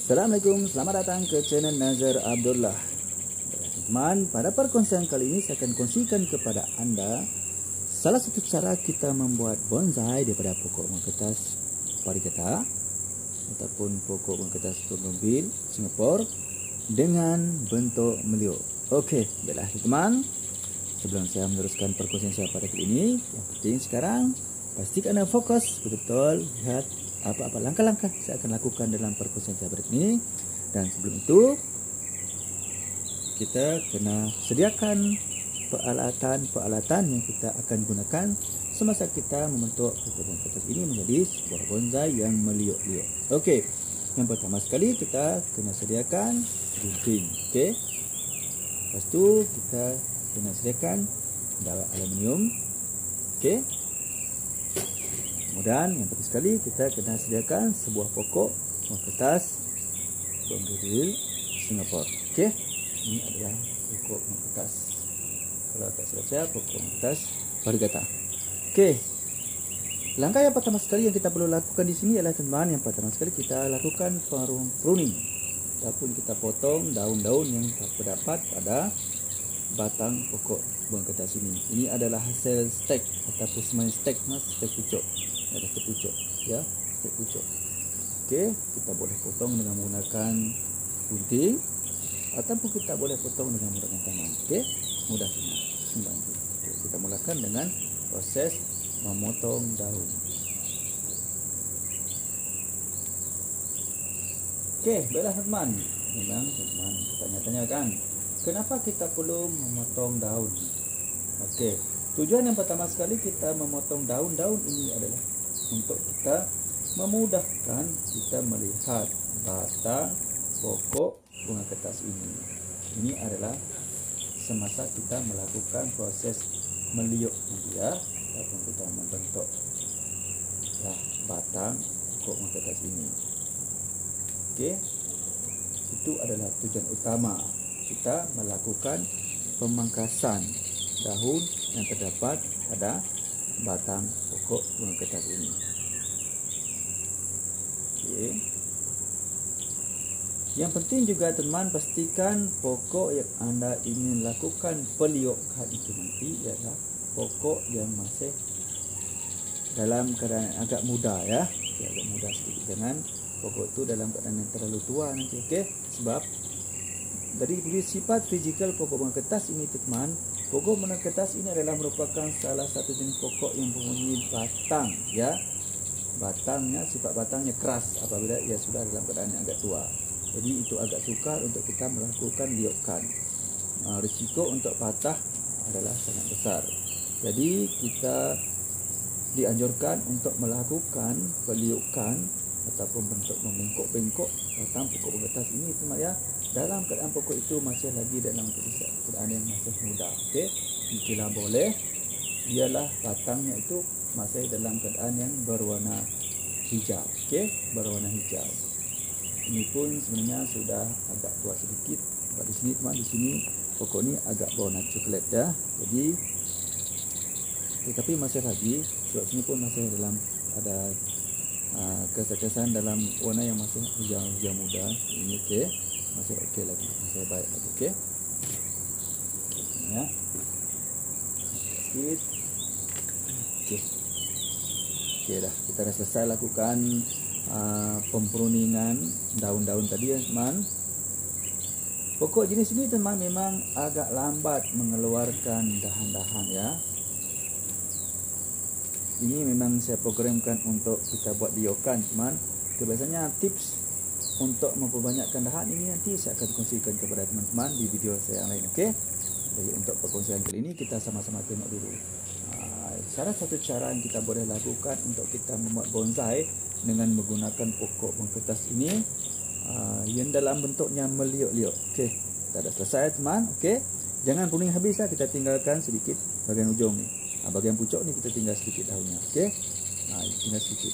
Assalamualaikum, selamat datang ke channel Nazar Abdullah. Teman, pada perkongsian kali ini saya akan kongsikan kepada anda salah satu cara kita membuat bonsai daripada pokok mengkertas varigata ataupun pokok mengkertas bougainville Singapura dengan bentuk meliuk. Okey, baiklah teman. Sebelum saya meneruskan perkongsian saya pada kali ini, yang penting sekarang pastikan anda fokus betul-betul lihat apa-apa langkah-langkah saya akan lakukan dalam perkongsian saya pada kali ini. Dan sebelum itu kita kena sediakan peralatan-peralatan yang kita akan gunakan semasa kita membentuk pokok mengkertas ini menjadi sebuah bonsai yang meliuk-liuk. Okey, yang pertama sekali kita kena sediakan gunting. Okey, lepas tu kita kena sediakan daun aluminium. Okey, kemudian yang penting sekali kita kena sediakan sebuah pokok mengkertas bougainville Singapura. Okey, ini adalah pokok mengkertas, kalau tak salah saya, pokok mengkertas varigata. Okey, langkah yang pertama sekali yang kita perlu lakukan di sini adalah teman, yang pertama sekali kita lakukan pruning ataupun kita potong daun-daun yang terdapat pada batang pokok mengkertas ini. Ini adalah hasil stek ataupun semen stek, stek pucuk. Ada stek pucuk, ya, stek pucuk. Okey, kita boleh potong dengan menggunakan gunting ataupun kita boleh potong dengan menggunakan tangan. Okey, mudah senang. Okay, kita mulakan dengan proses memotong daun. Okey, baiklah teman. Memang teman bertanya-tanya kan, kenapa kita perlu memotong daun? Okey, tujuan yang pertama sekali kita memotong daun-daun ini adalah untuk kita memudahkan kita melihat batang pokok bunga kertas ini. Ini adalah semasa kita melakukan proses meliuk dia ataupun kita membentuk batang pokok bunga kertas ini. Okey, itu adalah tujuan utama kita melakukan pemangkasan daun yang terdapat pada batang pokok bunga kertas ini. Okey, yang penting juga teman, pastikan pokok yang anda ingin lakukan peliukan itu nanti ialah pokok yang masih dalam keadaan agak muda, ya. Okey, agak muda sedikit, jangan pokok itu dalam keadaan yang terlalu tua nanti. Okey, sebab dari sifat fizikal pokok bunga kertas ini teman, pokok bunga kertas ini adalah merupakan salah satu jenis pokok yang mempunyai batang, ya. Batangnya, sifat batangnya keras apabila ia sudah dalam keadaan yang agak tua. Jadi itu agak sukar untuk kita melakukan liukan. Risiko untuk patah adalah sangat besar. Jadi kita dianjurkan untuk melakukan peliukan ataupun bentuk membengkok-bengkok batang pokok bunga kertas ini teman, ya, dalam keadaan pokok itu masih lagi dalam keadaan yang masih muda. Okey, jika boleh ialah batangnya itu masih dalam keadaan yang berwarna hijau. Okey, berwarna hijau. Ini pun sebenarnya sudah agak tua sedikit. Di sini teman, di sini pokok ini agak berwarna coklat, ya. Jadi tetapi masih lagi, sebab sini pun masih dalam ada kesan-kesan dalam warna yang masih hijau muda. Ini okey, masih okey lagi, masih baik lagi. Okey, ya, sikit. Okey dah, kita dah selesai lakukan pempruningan daun-daun tadi, ya teman. Pokok jenis ini teman memang agak lambat mengeluarkan dahan-dahan, ya. Ini memang saya programkan untuk kita buat liukan teman. Biasanya tips untuk memperbanyakkan dahan ini nanti saya akan kongsikan kepada teman-teman di video saya yang lain. Okey, jadi untuk perkongsian kali ini kita sama-sama tengok dulu salah satu cara yang kita boleh lakukan untuk kita membuat bonsai dengan menggunakan pokok bunga kertas ini yang dalam bentuknya meliuk-liuk. Okey, kita dah selesai teman. Okey, jangan pruning habis, kita tinggalkan sedikit bahagian ujung ni. Bahagian pucuk ni kita tinggal sedikit daunnya. Okey, tinggal sedikit.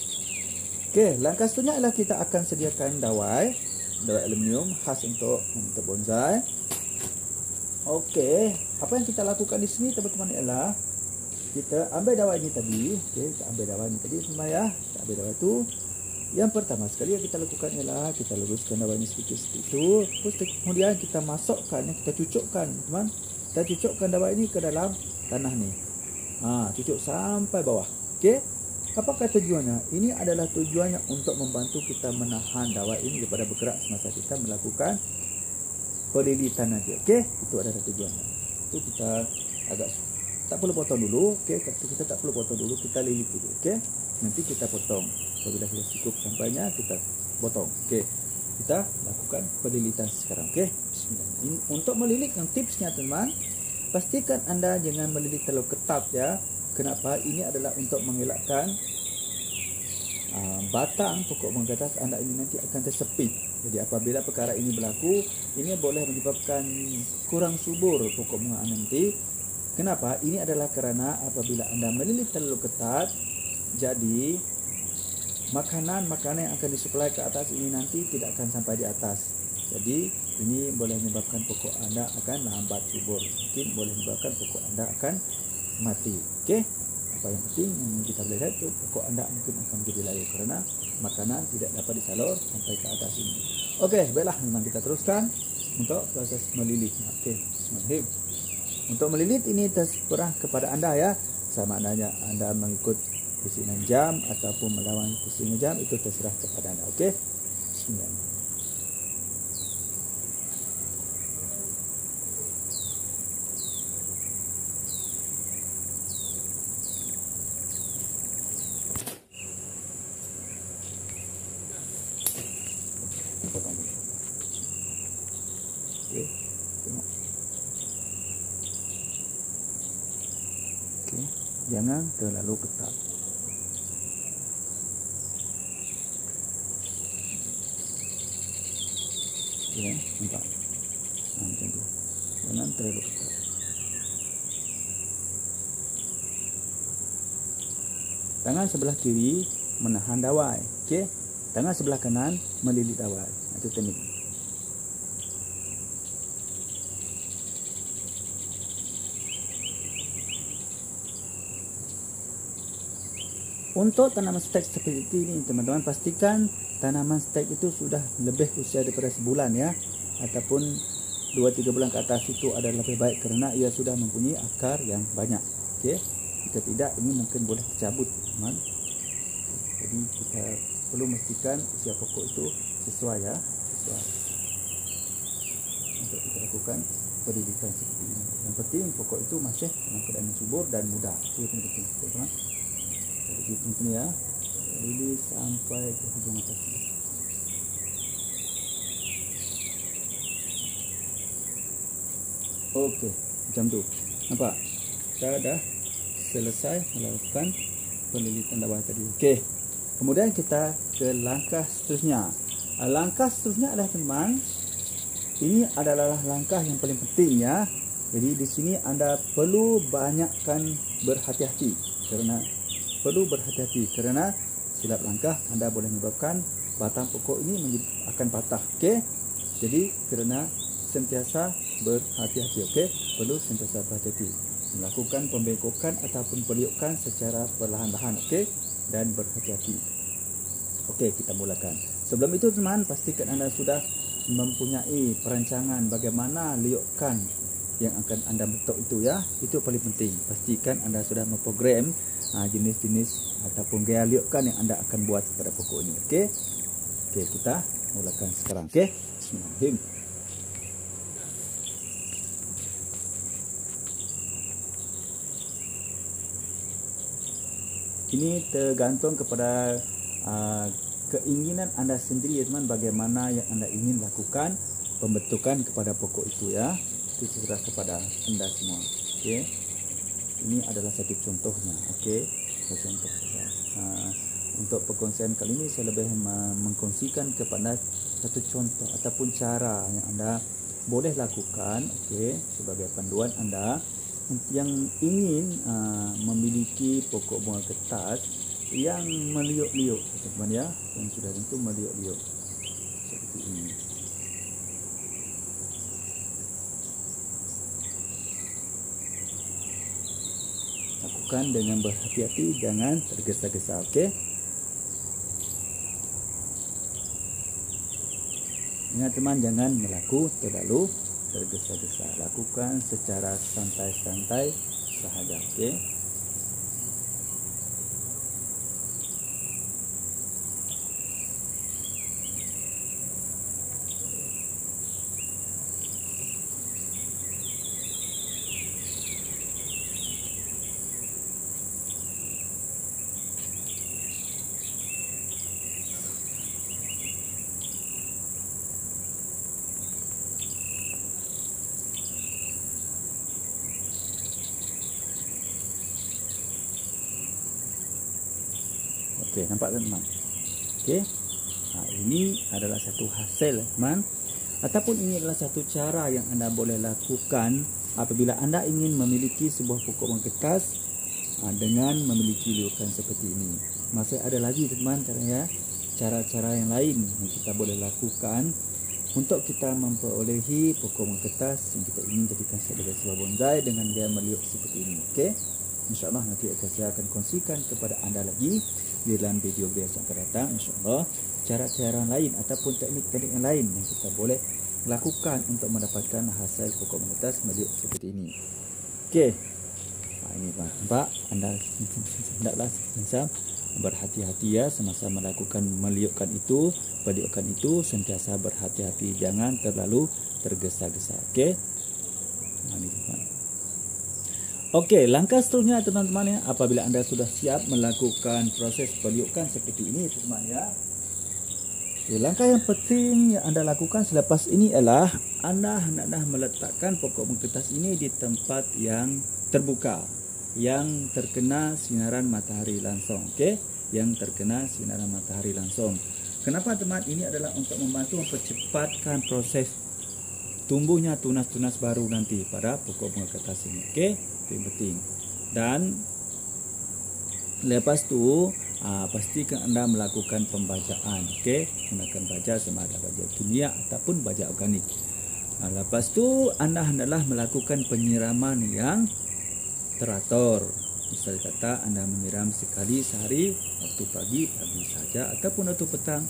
Okey, langkah seterusnya adalah kita akan sediakan dawai aluminium khas untuk membentuk bonsai. Okey, apa yang kita lakukan di sini teman-teman ialah kita ambil dawai ini tadi. Okey, kita ambil dawai ini tadi teman, ya. Kita ambil dawai tu, Yang pertama sekali yang kita lakukan ialah kita luruskan dawa ini sedikit itu, terus kemudian kita masukkan, kita cucukkan, teman. Kita cucukkan dawa ini ke dalam tanah ni. Cucuk sampai bawah. Okey. Apakah tujuannya? Ini adalah tujuannya untuk membantu kita menahan dawa ini daripada bergerak semasa kita melakukan pelilitan nanti. Okey, itu adalah tujuannya. Itu kita agak tak perlu potong dulu. Okey, kita tak perlu potong dulu, kita lilit dulu. Okey. Nanti kita potong. Apabila sudah cukup sampainya kita potong. Okey. Kita lakukan pelilitan sekarang. Okey. Bismillah. Untuk melilit yang tipsnya teman, pastikan anda jangan melilit terlalu ketat ya. Kenapa? Ini adalah untuk mengelakkan batang pokok bunga kertas anda ini nanti akan tersepit. Jadi apabila perkara ini berlaku, ini boleh menyebabkan kurang subur pokok bunga anda nanti. Kenapa? Ini adalah kerana apabila anda melilit terlalu ketat, jadi makanan-makanan yang akan disuplai ke atas ini nanti tidak akan sampai di atas. Jadi ini boleh menyebabkan pokok anda akan lambat subur. Mungkin boleh menyebabkan pokok anda akan mati. Okey. Apa yang penting yang kita boleh lihat itu pokok anda mungkin akan menjadi layu kerana makanan tidak dapat disalur sampai ke atas ini. Okey, baiklah, memang kita teruskan untuk proses melilit. Okey, bismillahirrahmanirrahim. Untuk melilit ini terserah kepada anda ya. Sama adanya anda mengikut pusingan jam ataupun melawan pusingan jam, itu terserah kepada anda. Okey. Bismillahirrahmanirrahim. Okey. Tengok. Okey, jangan terlalu ketat. Ya, nampak. Macam tu. Jangan terlalu ketat. Tangan sebelah kiri menahan dawai. Okey. Tangan sebelah kanan melilit dawai. Itu teknik. Untuk tanaman stek seperti ini teman-teman, pastikan tanaman stek itu sudah lebih usia daripada sebulan ya, ataupun 2-3 bulan ke atas itu adalah lebih baik kerana ia sudah mempunyai akar yang banyak. Okey. Jika tidak, ini mungkin boleh tercabut teman. Jadi kita perlu memastikan usia pokok itu sesuai ya, sesuai untuk kita lakukan pelilitan seperti ini. Yang penting pokok itu masih dalam keadaan subur dan muda. Itu yang penting teman-teman. Jadi mungkin ya, lilit sampai ke hujung atas. Okey, macam tu. Nampak? Kita dah selesai melakukan pelilitan bawah tadi. Okey. Kemudian kita ke langkah seterusnya. Langkah seterusnya adalah teman, ini adalah langkah yang paling penting ya. Jadi di sini anda perlu banyakkan berhati-hati kerana silap langkah anda boleh menyebabkan batang pokok ini akan patah. Okey. Jadi kerana sentiasa berhati-hati. Okey, perlu sentiasa berhati-hati melakukan pembengkokan ataupun peliukan secara perlahan-lahan. Okey, dan berhati-hati. Okey, kita mulakan. Sebelum itu teman, pastikan anda sudah mempunyai perancangan bagaimana liukan yang akan anda bentuk itu ya. Itu paling penting. Pastikan anda sudah memprogram jenis-jenis ataupun gaya liukan yang anda akan buat pada pokok ini. Okey. Okey, kita mulakan sekarang. Okey. Bismillahirrahmanirrahim. Ini tergantung kepada keinginan anda sendiri ya teman, bagaimana yang anda ingin lakukan pembentukan kepada pokok itu ya. Itu terserah kepada anda semua. Okey. Ini adalah satu contohnya. Okey, contoh saja. Untuk perkongsian kali ini saya lebih mengkongsikan kepada satu contoh ataupun cara yang anda boleh lakukan. Okey, sebagai panduan anda yang ingin memiliki pokok bunga kertas yang meliuk-liuk, teman-teman ya, yang sudah tentu meliuk-liuk seperti ini. Lakukan dengan berhati-hati, jangan tergesa-gesa. Okey. Ingat teman, jangan berlaku terlalu tergesa-gesa. Lakukan secara santai-santai sahaja. Okey. Okey, nampak teman? Okey. Ini adalah satu hasil teman, ataupun ini adalah satu cara yang anda boleh lakukan apabila anda ingin memiliki sebuah pokok mengkertas dengan memiliki liukan seperti ini. Masih ada lagi teman caranya, cara-cara yang lain yang kita boleh lakukan untuk kita memperolehi pokok mengkertas yang kita ingin jadikan sebagai sebuah bonsai dengan gaya meliuk seperti ini. Okey. InsyaAllah nanti saya akan kongsikan kepada anda lagi di dalam video yang akan datang. InsyaAllah cara-cara lain ataupun teknik-teknik yang lain yang kita boleh lakukan untuk mendapatkan hasil pokok mengkertas meliuk seperti ini. Okey. Ini nampak anda hendaklah berhati-hati ya semasa melakukan meliukkan itu, peliukan itu, sentiasa berhati-hati, jangan terlalu tergesa-gesa. Okey. Ini teman. Okey, langkah seterusnya teman-teman ya, apabila anda sudah siap melakukan proses peliukan seperti ini teman ya. Okay, langkah yang penting yang anda lakukan selepas ini adalah anda hendaklah meletakkan pokok mengkertas ini di tempat yang terbuka, yang terkena sinaran matahari langsung. Okey, yang terkena sinaran matahari langsung. Kenapa teman? Ini adalah untuk membantu mempercepatkan proses tumbuhnya tunas-tunas baru nanti pada pokok mengkertas ini. Okey, itu yang penting. Dan lepas tu pastikan anda melakukan pembajaan. Okey, gunakan baja sama ada baja kimia ataupun baja organik. Lepas tu anda hendaklah melakukan penyiraman yang teratur. Misal kata anda menyiram sekali sehari, waktu pagi sahaja ataupun waktu petang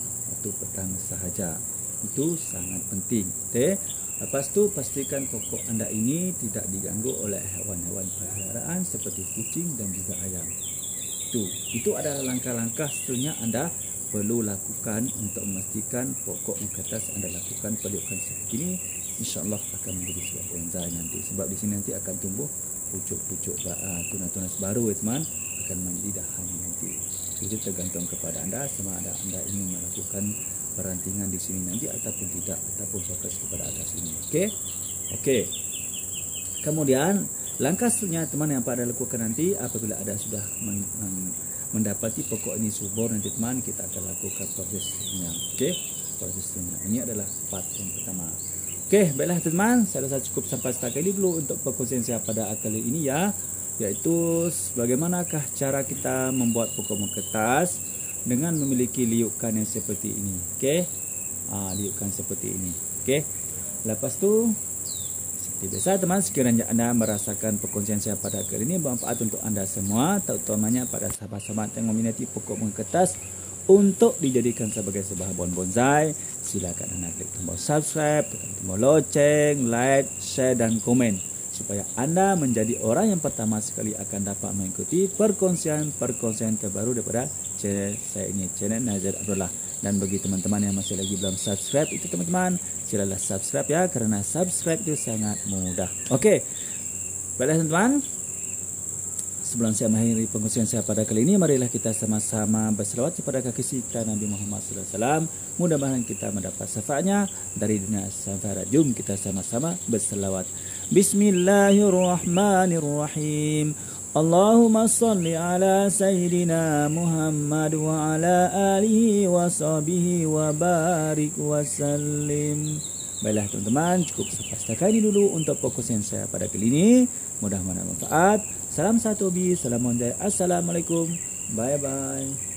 sahaja. Itu sangat penting. Okey. Lepas tu pastikan pokok anda ini tidak diganggu oleh hewan-hewan peliharaan seperti kucing dan juga ayam. Itu adalah langkah-langkah seterusnya anda perlu lakukan untuk memastikan pokok mengkertas anda lakukan peliukan seperti ini, insya-Allah akan menjadi sebuah bonsai nanti. Sebab di sini nanti akan tumbuh pucuk-pucuk tunas-tunas baru teman, akan menjadi dahan nanti. Itu tergantung kepada anda sama ada anda ingin melakukan perantingan di sini nanti ataupun tidak, ataupun fokus kepada atas ini. Okey. Kemudian langkah seterusnya teman yang pada lakukan nanti apabila ada sudah mendapati pokok ini subur nanti teman, kita akan lakukan prosesnya. Okey, prosesnya. Ini adalah part yang pertama. Okey, baiklah teman, saya rasa cukup sampai setakat ini dulu untuk perkongsian saya pada kali ini ya, iaitu bagaimanakah cara kita membuat pokok mengkertas dengan memiliki liukan yang seperti ini. Okey. Liukan seperti ini. Okey. Lepas tu seperti biasa teman, sekiranya anda merasakan perkongsian saya pada kali ini bermanfaat untuk anda semua, terutamanya pada sahabat-sahabat yang meminati pokok mengkertas untuk dijadikan sebagai sebuah pohon bonsai, silakan anda klik tombol subscribe, tekan tombol loceng, like, share dan komen supaya anda menjadi orang yang pertama sekali akan dapat mengikuti perkongsian terbaru daripada channel saya ini, channel Nazir Abdullah. Dan bagi teman-teman yang masih lagi belum subscribe itu teman-teman, silalah subscribe ya, kerana subscribe itu sangat mudah. Okey. Baiklah teman-teman, sebelum saya mengakhiri perkongsian saya pada kali ini, marilah kita sama-sama berselawat kepada kekasih kita Nabi Muhammad SAW. Mudah-mudahan kita mendapat syafaatnya dari dunia sampai akhirat. Jom kita sama-sama berselawat. Bismillahirrahmanirrahim. Allahumma salli ala Sayyidina Muhammad wa ala alihi wa sahbihi wa barik wa sallim. Baiklah teman-teman, cukup sampai setakat ini dulu untuk perkongsian saya pada kali ini. Mudah-mudahan bermanfaat. Salam satu hobi, salam bonsai. Assalamualaikum. Bye-bye.